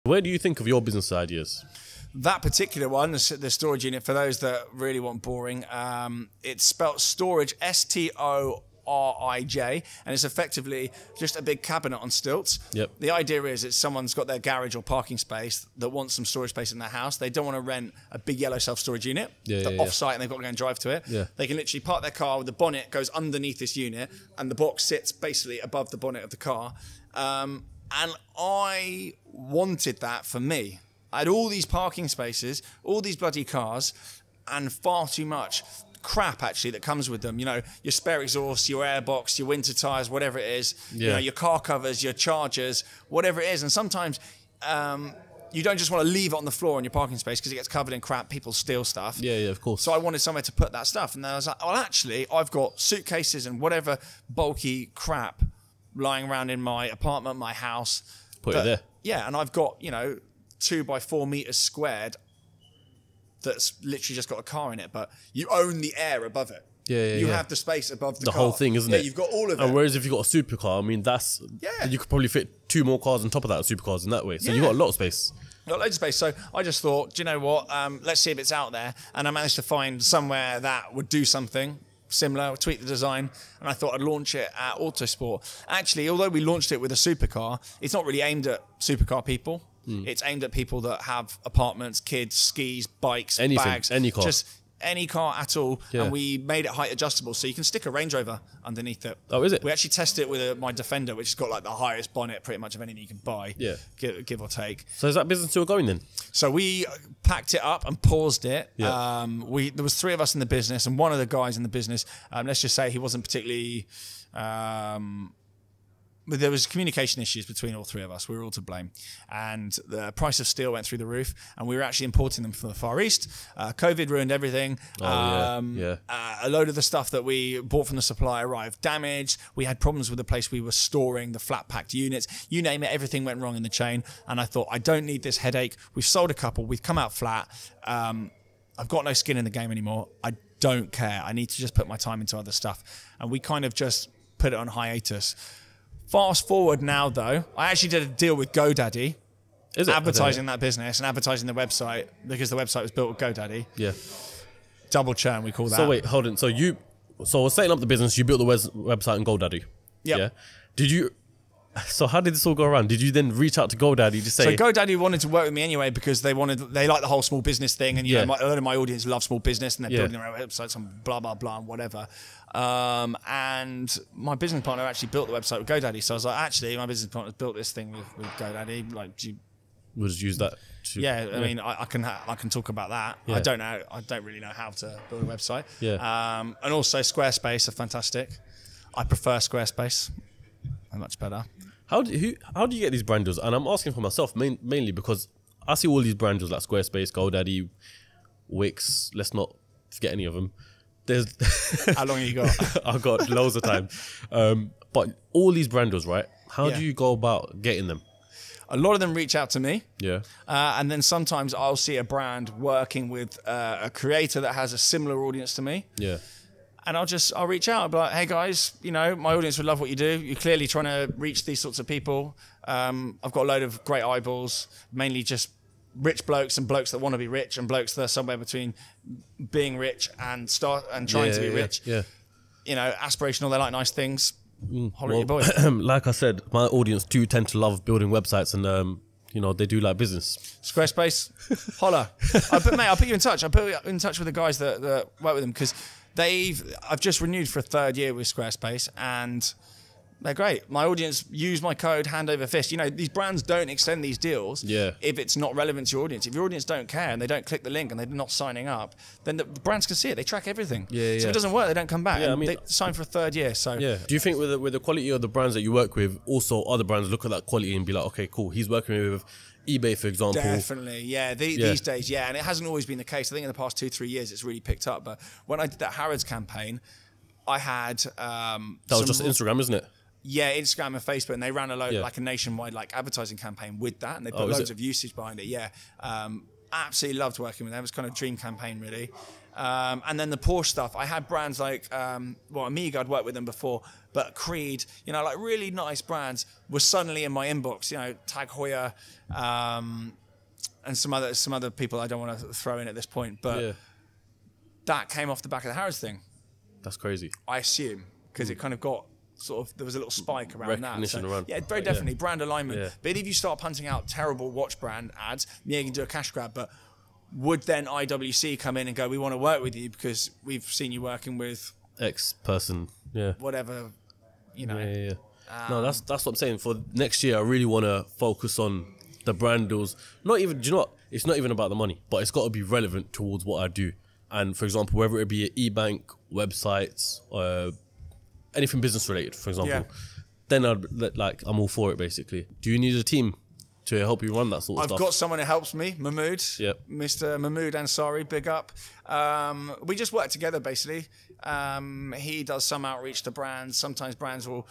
Where do you think of your business ideas? That particular one, the storage unit, for those that really want boring, it's spelt storage, STORIJ, and it's effectively just a big cabinet on stilts. Yep. The idea is someone's got their garage or parking space that wants some storage space in their house. They don't want to rent a big yellow self-storage unit off-site and they've got to go and drive to it. Yeah. They can literally park their car, the bonnet goes underneath this unit and the box sits basically above the bonnet of the car. And I wanted that for me. I had all these parking spaces, all these bloody cars, and far too much crap actually that comes with them. You know, your spare exhaust, your airbox, your winter tires, whatever it is. Yeah. You know, your car covers, your chargers, whatever it is. And sometimes you don't just want to leave it on the floor in your parking space because it gets covered in crap. People steal stuff. Yeah, of course. So I wanted somewhere to put that stuff. And then I was like, well, actually, I've got suitcases and whatever bulky crap lying around in my apartment, my house. Put it there. Yeah, and I've got, 2 by 4 meters squared that's literally just got a car in it, but you own the air above it. You have the space above the car. The whole thing, isn't it? Yeah, you've got all of it. And whereas if you've got a supercar, I mean, you could probably fit 2 more cars on top of that supercars in that way. So you've got a lot of space. Got loads of space. So I just thought, do you know what? Let's see if it's out there. And I managed to find somewhere that would do something similar, tweak the design, and I thought I'd launch it at Autosport. Actually, although we launched it with a supercar, it's not really aimed at supercar people. It's aimed at people that have apartments, kids, skis, bikes, bags. Any car. Just any car at all. Yeah. And we made it height adjustable, so you can stick a Range Rover underneath it. Oh, is it? We actually tested it with my Defender, which has got like the highest bonnet pretty much of anything you can buy, give or take. So is that business still going then? So we packed it up and paused it. Yeah. There was 3 of us in the business, and one of the guys in the business, let's just say he wasn't particularly... But there was communication issues between all 3 of us. We were all to blame. And the price of steel went through the roof, and we were actually importing them from the Far East. COVID ruined everything. A load of the stuff that we bought from the supplier arrived damaged. We had problems with the place we were storing the flat packed units. You name it, everything went wrong in the chain. And I thought, I don't need this headache. We've sold a couple. We've come out flat. I've got no skin in the game anymore. I don't care. I need to just put my time into other stuff. And we kind of just put it on hiatus. Fast forward now, though, I actually did a deal with GoDaddy, advertising that business and advertising the website because the website was built with GoDaddy. Yeah. Double churn, we call that. So wait, hold on. So setting up the business, you built the website on GoDaddy. Yep. Yeah. So how did this all go around? Did you then reach out to GoDaddy to say... So GoDaddy wanted to work with me anyway because they like the whole small business thing, and a lot of my audience love small business and they're building their own websites and blah, blah, blah and whatever. And my business partner actually built the website with GoDaddy. So I was like, actually, my business partner built this thing with GoDaddy. Like, we'll just use that. I mean, I can talk about that. Yeah. I don't really know how to build a website. Yeah. And also Squarespace are fantastic. I prefer Squarespace. They're much better. How do you get these brand deals? And I'm asking for myself mainly because I see all these brand deals like Squarespace, GoDaddy, Wix. Let's not forget any of them. How long have you got? I've got loads of time. But all these brand deals, right? How do you go about getting them? A lot of them reach out to me. Yeah. And then sometimes I'll see a brand working with a creator that has a similar audience to me. Yeah. And I'll reach out and be like, hey guys, my audience would love what you do. You're clearly trying to reach these sorts of people. I've got a load of great eyeballs, mainly just rich blokes and blokes that want to be rich and blokes that are somewhere between being rich and trying to be rich. Yeah. Aspirational, they like nice things. Holler at your boy. Like I said, my audience do tend to love building websites and they do like business. Squarespace, holler. I'll put you in touch. I'll put you in touch with the guys that work with them because I've just renewed for a 3rd year with Squarespace and they're great. My audience use my code hand over fist. These brands don't extend these deals if it's not relevant to your audience. If your audience don't care and they don't click the link and they're not signing up, then the brands can see it. They track everything. So if it doesn't work, they don't come back. Yeah, they sign for a 3rd year. So do you think with the quality of the brands that you work with, also other brands look at that quality and be like, okay, cool, he's working with eBay, for example? Definitely, these days, and it hasn't always been the case. I think in the past 2-3 years it's really picked up. But when I did that Harrods campaign, I had that was just Instagram, isn't it? Yeah, Instagram and Facebook, and they ran a nationwide advertising campaign with that, and they put loads of usage behind it. Yeah, absolutely loved working with them. It was kind of a dream campaign, really. And then the Porsche stuff, I had brands like, Amiga, I'd worked with them before, but Creed, you know, like really nice brands were suddenly in my inbox, you know, Tag Heuer, and some other people I don't want to throw in at this point, but that came off the back of the Harrods thing. That's crazy. I assume, because it kind of got sort of, there was a little spike around that. So, around. Yeah, very definitely, brand alignment. Yeah. But if you start punting out terrible watch brand ads, yeah, you can do a cash grab, but would then IWC come in and go, we want to work with you because we've seen you working with X person, whatever, you know. Yeah. No, that's what I'm saying. For next year, I really want to focus on the brand deals. Not even, do you know what? It's not even about the money, but it's got to be relevant towards what I do. And for example, whether it be an e-bank, websites, anything business related, for example, then I'm all for it basically. Do you need a team to help you run that sort of stuff? I've got someone who helps me, Mahmood. Mr. Mahmood Ansari, big up. We just work together basically. He does some outreach to brands. Sometimes brands will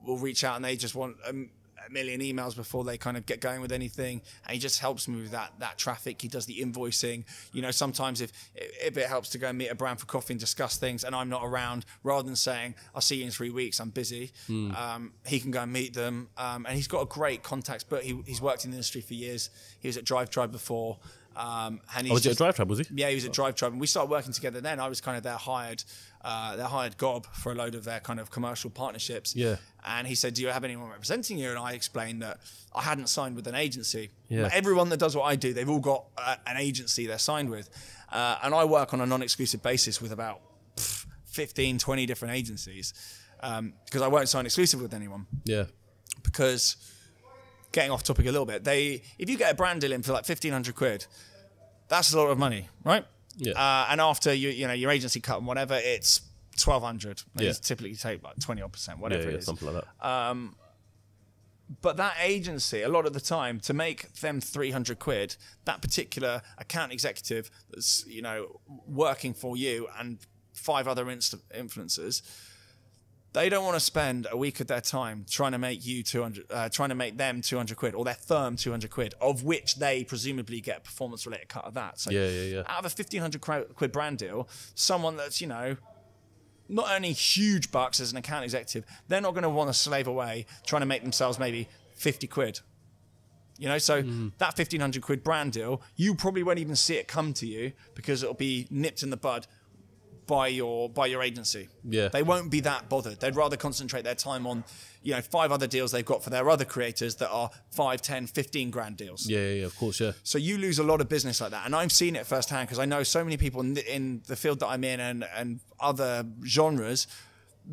reach out and they just want a million emails before they kind of get going with anything, and he just helps me with that traffic. He does the invoicing. You know, sometimes if it helps to go and meet a brand for coffee and discuss things and I'm not around, rather than saying I'll see you in 3 weeks, I'm busy, he can go and meet them, and he's got a great contacts, but he's worked in the industry for years. He was at Drive Tribe before, and was it at Drive Tribe, was he? Yeah, he was at Drive Tribe, and we started working together then. I was kind of their hired gob for a load of their kind of commercial partnerships. Yeah. And he said, do you have anyone representing you? And I explained that I hadn't signed with an agency. Yeah. Everyone that does what I do, they've all got an agency they're signed with. And I work on a non-exclusive basis with about 15, 20 different agencies, because I won't sign exclusive with anyone. Yeah. Because, getting off topic a little bit, if you get a brand deal in for like 1,500 quid, that's a lot of money, right? Yeah. And after your agency cut and whatever, it's 1,200. Yeah. It's typically take like 20%, whatever it is. Something like that. But that agency, a lot of the time, to make them 300 quid, that particular account executive that's, you know, working for you and 5 other influencers, they don't want to spend a week of their time trying to make them 200 quid, or their firm 200 quid, of which they presumably get a performance related cut of that. So out of a 1,500 quid brand deal, someone that's, you know, not only huge bucks as an account executive, they're not going to want to slave away trying to make themselves maybe 50 quid. You know, so that 1,500 quid brand deal, you probably won't even see it come to you because it'll be nipped in the bud by your agency. Yeah. They won't be that bothered. They'd rather concentrate their time on, you know, 5 other deals they've got for their other creators that are 5, 10, 15 grand deals. Yeah, of course, yeah. So you lose a lot of business like that. And I've seen it firsthand because I know so many people in the field that I'm in and other genres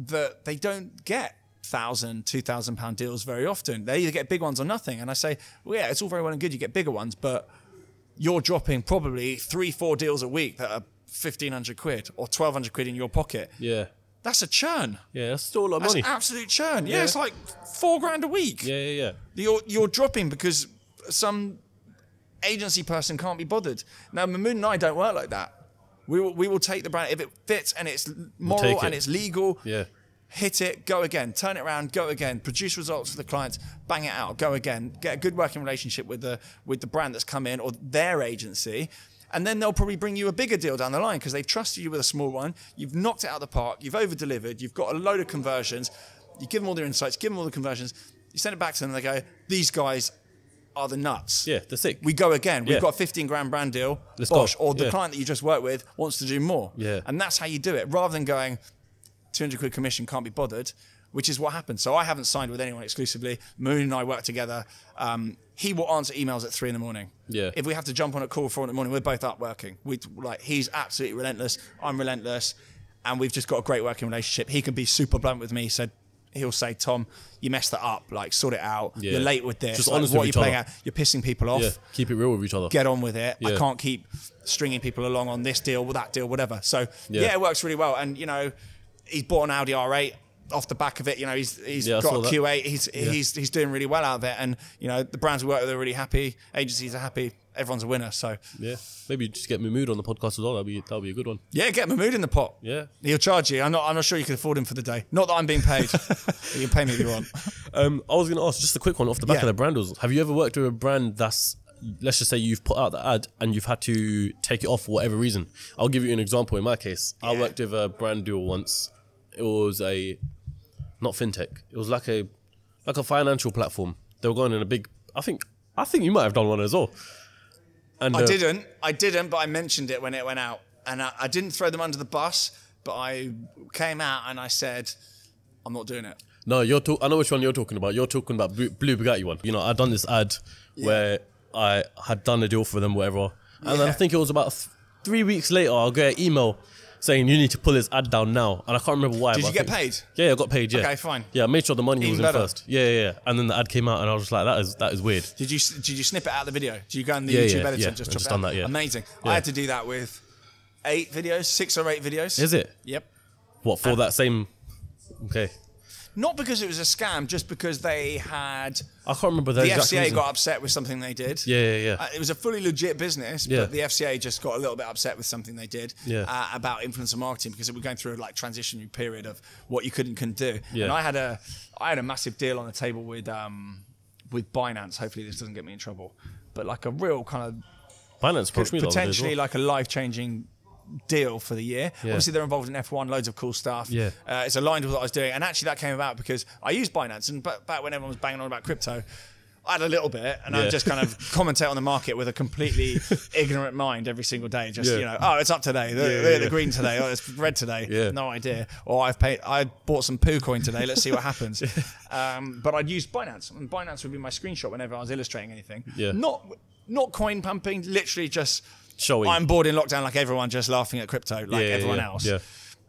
that they don't get £1,000, £2,000 deals very often. They either get big ones or nothing. And I say, well, yeah, it's all very well and good. You get bigger ones, but you're dropping probably 3-4 deals a week that are 1,500 quid or 1,200 quid in your pocket. Yeah. That's a churn. Yeah, that's still a lot of money. That's absolute churn. Yeah, it's like $4,000 a week. Yeah. You're dropping because some agency person can't be bothered. Now, Mahmood and I don't work like that. We will take the brand if it fits and it's moral and it's legal. Yeah. Hit it, go again, turn it around, go again, produce results for the clients, bang it out, go again, get a good working relationship with the brand that's come in or their agency. And then they'll probably bring you a bigger deal down the line because they've trusted you with a small one. You've knocked it out of the park. You've over-delivered. You've got a load of conversions. You give them all their insights, give them all the conversions. You send it back to them and they go, these guys are the nuts. Yeah, they're sick. We go again. We've got a 15 grand brand deal. Let's Bosh. go. Or the client that you just worked with wants to do more. Yeah. And that's how you do it. Rather than going, 200 quid commission, can't be bothered, which is what happened. So I haven't signed with anyone exclusively. Moon and I work together. He will answer emails at 3 a.m. Yeah. If we have to jump on a call 4 a.m, we're both up working. He's absolutely relentless. I'm relentless. And we've just got a great working relationship. He can be super blunt with me. He'll say, Tom, you messed that up. Like, sort it out. Yeah. You're late with this. Just like, honest what with are you each playing other. at? You're pissing people off. Yeah. Keep it real with each other. Get on with it. Yeah. I can't keep stringing people along on this deal, that deal, whatever. So, yeah, it works really well. And, you know, he's bought an Audi R8 off the back of it. You know, he's got a Q8. He's doing really well out of it. And, you know, the brands we work with are really happy. Agencies are happy. Everyone's a winner. So yeah, maybe just get Mahmood on the podcast as well. That'll be a good one. Yeah, get Mahmood in the pot. Yeah, he'll charge you. I'm not sure you can afford him for the day. Not that I'm being paid. You can pay me if you want. I was going to ask just a quick one off the back of the brand deals. Have you ever worked with a brand that's let's just say you've put out the ad and you've had to take it off for whatever reason. I'll give you an example. In my case, I worked with a brand deal once. It was not fintech. It was like a financial platform. They were going in a big. I think you might have done one as well. And I didn't, but I mentioned it when it went out, and I didn't throw them under the bus. But I came out and I said, I'm not doing it. No, I know which one you're talking about. You're talking about Blue Bugatti one. You know, I'd done this ad where I had done a deal for them, whatever. And then I think it was about 3 weeks later, I'll get an email saying you need to pull this ad down now. And I can't remember why. Did you get paid? Yeah, I got paid, yeah. Okay, fine. Yeah, I made sure the money was in better. first. Yeah. And then the ad came out and I was just like, that is weird. Did you snip it out of the video? Did you go in the YouTube editor and just chop it out? done that, yeah. Amazing. Yeah. I had to do that with 6 or 8 videos. Is it? Yep. What, for that same... Okay. Not because it was a scam, just because they had... I can't remember the exact FCA reason. got upset with something they did. Yeah. It was a fully legit business, but the FCA just got a little bit upset with something they did about influencer marketing, because it was going through a transitionary period of what you could and couldn't do. Yeah. And I had a massive deal on the table with Binance. Hopefully this doesn't get me in trouble, but like a real kind of Binance potentially like a life-changing deal for the year. Yeah. Obviously they're involved in F1, loads of cool stuff. Yeah. It's aligned with what I was doing, and actually that came about because I used Binance, and back when everyone was banging on about crypto, I had a little bit, and I would just kind of commentate on the market with a completely ignorant mind every single day. Just oh, it's up today, the green today, oh, it's red today, no idea. Or I bought some poo coin today, let's see what happens. But I'd use Binance, and Binance would be my screenshot whenever I was illustrating anything. Yeah. Not coin pumping, literally just showing. I'm bored in lockdown like everyone, just laughing at crypto like everyone else. Yeah.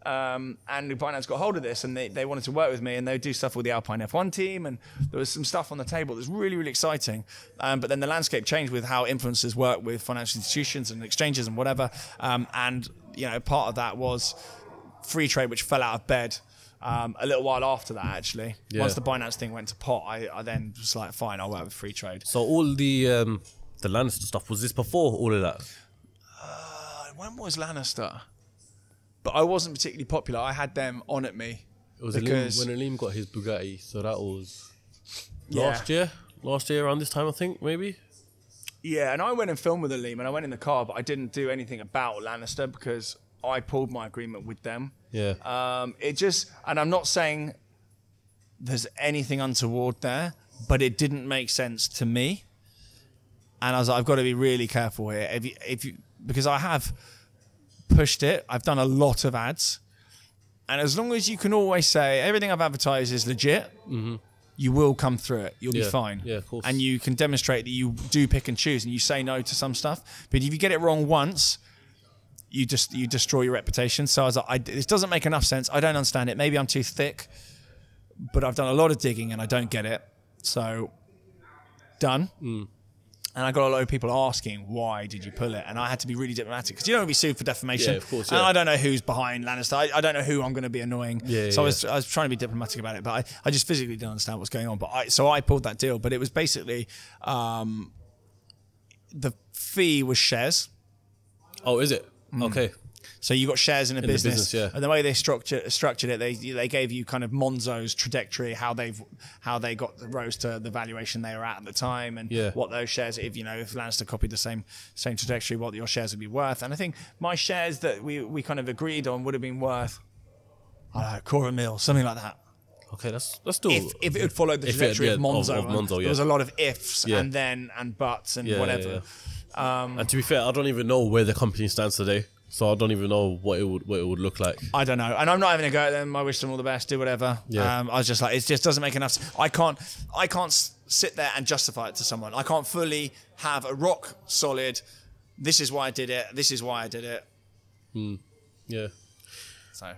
And Binance got hold of this, and they wanted to work with me, and they would do stuff with the Alpine F1 team, and there was some stuff on the table that's really, really exciting. But then the landscape changed with how influencers work with financial institutions and exchanges and whatever. And part of that was free trade, which fell out of bed a little while after that, actually. Yeah. Once the Binance thing went to pot, I then was like, fine, I'll work with free trade. So all the Lannister stuff, was this before all of that? When was Lannister? But I wasn't particularly popular. I had them on at me. It was when Raheem got his Bugatti, so that was last year around this time, I think, maybe. Yeah, and I went and filmed with Raheem, and I went in the car, but I didn't do anything about Lannister because I pulled my agreement with them. Yeah. And I'm not saying there's anything untoward there, but it didn't make sense to me. And I was like, I've got to be really careful here. Because I have pushed it. I've done a lot of ads. And as long as you can always say, everything I've advertised is legit, you will come through it. You'll be fine. Yeah, of course. And you can demonstrate that you do pick and choose, and you say no to some stuff. But if you get it wrong once, you destroy your reputation. So I was like, this doesn't make enough sense. I don't understand it. Maybe I'm too thick. But I've done a lot of digging, and I don't get it. So, done. And I got a lot of people asking, why did you pull it? And I had to be really diplomatic, because you don't want to be sued for defamation. Yeah, of course. And I don't know who's behind Lannister. I don't know who I'm going to be annoying. I was trying to be diplomatic about it, but I just physically didn't understand what's going on. But I pulled that deal. But it was basically the fee was shares. Oh, is it? Okay. So you got shares in a business, and the way they structured it, they gave you kind of Monzo's trajectory, how they got rose to the valuation they were at the time, and what those shares, if Lannister copied the same trajectory, what your shares would be worth. And I think my shares that we kind of agreed on would have been worth, I don't know, $250,000, something like that. Okay, that's still if it had followed the trajectory of Monzo. There was a lot of ifs and then and buts and whatever. And to be fair, I don't even know where the company stands today. So I don't even know what it would look like. I don't know, and I'm not having a go at them. I wish them all the best. Do whatever. I was just like, it just doesn't make enough sense. I can't sit there and justify it to someone. I can't fully have a rock solid. This is why I did it. This is why I did it. Yeah. So.